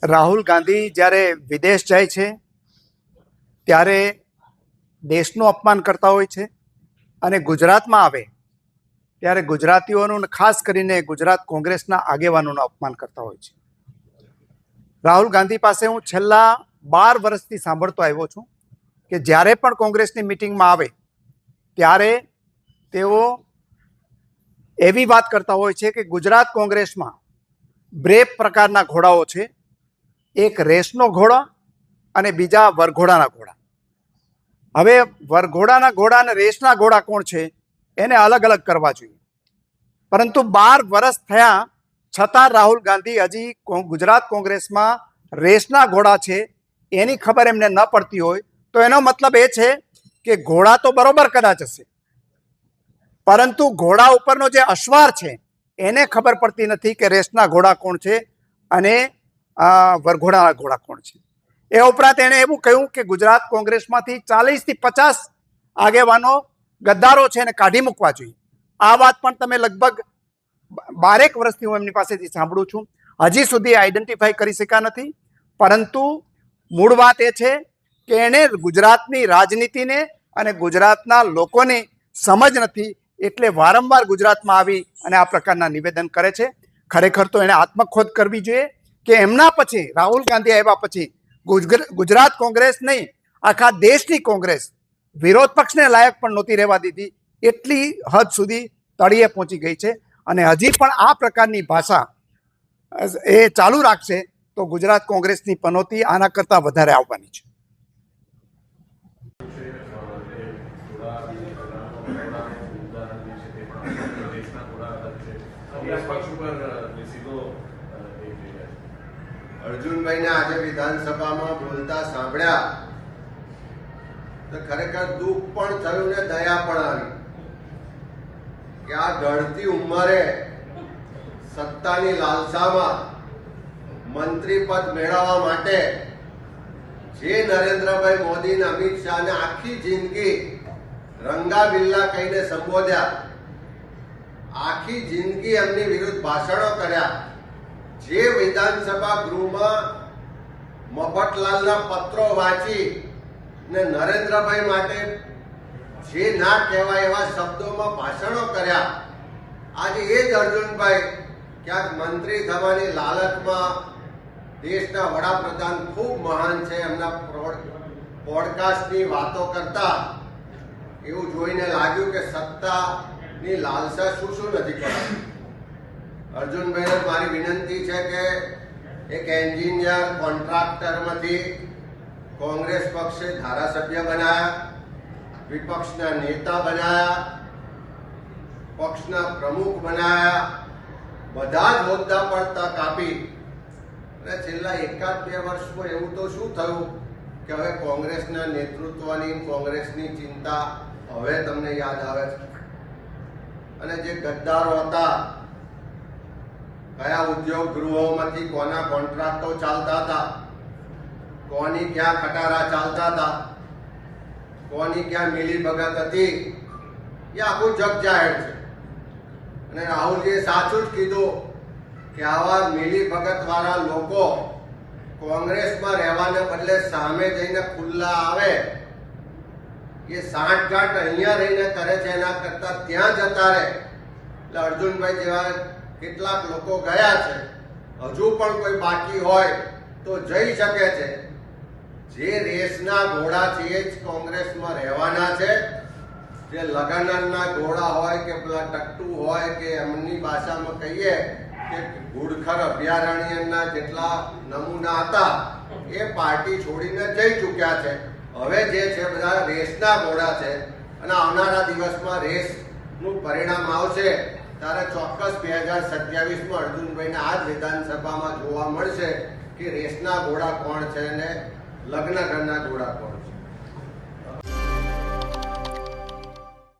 રાહુલ ગાંધી જ્યારે વિદેશ જાય છે ત્યારે દેશનું અપમાન કરતા હોય છે અને ગુજરાતમાં આવે ત્યારે ગુજરાતીઓનું અને ખાસ કરીને ગુજરાત કોંગ્રેસના આગેવાનોનું અપમાન કરતા હોય છે. રાહુલ ગાંધી પાસે હું છેલ્લા 12 વર્ષથી સાંભળતો આવ્યો છું કે જ્યારે પણ કોંગ્રેસની મિટિંગમાં આવે ત્યારે તેઓ એવી વાત કરતા હોય છે કે ગુજરાત કોંગ્રેસમાં બે પ્રકારના ઘોડાઓ છે, એક રેસનો ઘોડો અને બીજા વરઘોડાના ઘોડા. હવે વરઘોડાના ઘોડા અને રેસના ઘોડા કોણ છે એને અલગ અલગ કરવા જોઈએ, પરંતુ 12 વર્ષ થયા છતાં રાહુલ ગાંધી હજી ગુજરાત કોંગ્રેસમાં રેસના ઘોડા છે એની ખબર એમને ન પડતી હોય તો એનો મતલબ એ છે કે ઘોડા તો બરોબર કદાચ હશે, પરંતુ ઘોડા ઉપરનો જે અશ્વાર છે એને ખબર પડતી નથી કે રેસના ઘોડા કોણ છે અને વરઘોડાના ઘોડા કોણ છે. એ ઉપરાંત એણે એવું કહ્યું કે ગુજરાત કોંગ્રેસમાંથી 40 થી 50 આગેવાનો ગદ્દારો છે એને કાઢી મૂકવા જોઈએ. આ વાત પણ તમે લગભગ 12 વર્ષથી હું એમની પાસેથી સાંભળું છું, હજી સુધી આઈડેન્ટિફાઈ કરી શક્યા નથી. પરંતુ મૂળ વાત એ છે કે એણે ગુજરાતની રાજનીતિને અને ગુજરાતના લોકોની સમજ નથી, એટલે વારંવાર ગુજરાતમાં આવી અને આ પ્રકારના નિવેદન કરે છે. ખરેખર તો એણે આત્મખોદ કરવી જોઈએ કે એમના પછી રાહુલ ગાંધી આવ્યા પછી ગુજરાત કોંગ્રેસ નહીં, આખા દેશની કોંગ્રેસ વિરોધ પક્ષને લાયક પણ નહોતી રહેવા દીધી, એટલી હદ સુધી તળિયે પહોંચી ગઈ છે. અને હજી પણ આ પ્રકારની ભાષા એ ચાલુ રાખશે તો ગુજરાત કોંગ્રેસની પનોતી આના કરતાં વધારે આવવાની છે. અર્જુનભાઈને આજે વિધાનસભામાં બોલતા સાંભળ્યા તો ખરેખર દુઃખ પણ થયું ને દયા પણ આવી કે આ ઢળતી ઉંમરે સત્તાની લાલસામાં મંત્રી પદ મેળવવા માટે જે નરેન્દ્રભાઈ મોદી અને અમિત શાહને આખી જિંદગી રંગા બિલ્લા કહીને સંબોધ્યા, આખી જિંદગી એમની વિરુદ્ધ ભાષણો કર્યા, જે વિધાનસભા ગૃહમાં મફતલાલના પત્રો વાંચી ને નરેન્દ્રભાઈ માટે જે ના કહેવાય એવા શબ્દોમાં ભાષણો કર્યા, આજે એ જ અર્જુનભાઈ ક્યાંક મંત્રી થવાની લાલચમાં દેશના વડાપ્રધાન ખૂબ મહાન છે એમના પોડકાસ્ટની વાતો કરતા એવું જોઈને લાગ્યું કે સત્તાની લાલસા શું શું નથી કરતી. અર્જુનભાઈને મારી વિનંતી છે કે એક એન્જિનિયર કોન્ટ્રાક્ટરમાંથી કોંગ્રેસ પક્ષે ધારાસભ્ય બનાયા, વિપક્ષના નેતા બનાયા, પક્ષના પ્રમુખ બનાયા, બધા જ હોદ્દા પર તક આપી અને છેલ્લા 1-2 વર્ષમાં એવું તો શું થયું કે હવે કોંગ્રેસના નેતૃત્વની કોંગ્રેસની ચિંતા હવે તમને યાદ આવે છે. અને જે ગદ્દારો હતા, કયા ઉદ્યોગ ગૃહોમાંથી કોના કોન્ટ્રાક્ટો ચાલતા હતા, કોની ક્યાં ખટારા ચાલતા હતા, કોની ક્યાં મિલીભગત હતી, એ આખું જગ જાહેર છે. અને રાહુલજીએ સાચું જ કીધું કે આવા મિલીભગત વાળા લોકો કોંગ્રેસમાં રહેવાને બદલે સામે જઈને ખુલ્લા આવે, એ સાંઠગાંઠ અહીંયા રહીને કરે છે એના કરતા ત્યાં જતા રહે. એટલે અર્જુનભાઈ જેવા કેટલાક લોકો ગયા છે, હજુ પણ કોઈ બાકી હોય તો જઈ શકે છે. જે રેસના ઘોડા છે એ જ કોંગ્રેસમાં રહેવાના છે. જે લગાનરના ઘોડા હોય કે પેલા ટટ્ટુ હોય કે એમની ભાષામાં કહીએ કે ઘુડખર અભયારણ્યના જેટલા નમૂના હતા એ પાર્ટી છોડીને જઈ ચૂક્યા છે. હવે જે છે બધા રેસના ઘોડા છે અને આવનારા દિવસમાં રેસનું પરિણામ આવશે ત્યારે ચોક્કસ 2027માં અર્જુનભાઈને આ જ વિધાનસભામાં જોવા મળશે કે રેસના ઘોડા કોણ છે અને લગ્ન ઘરના ઘોડા કોણ.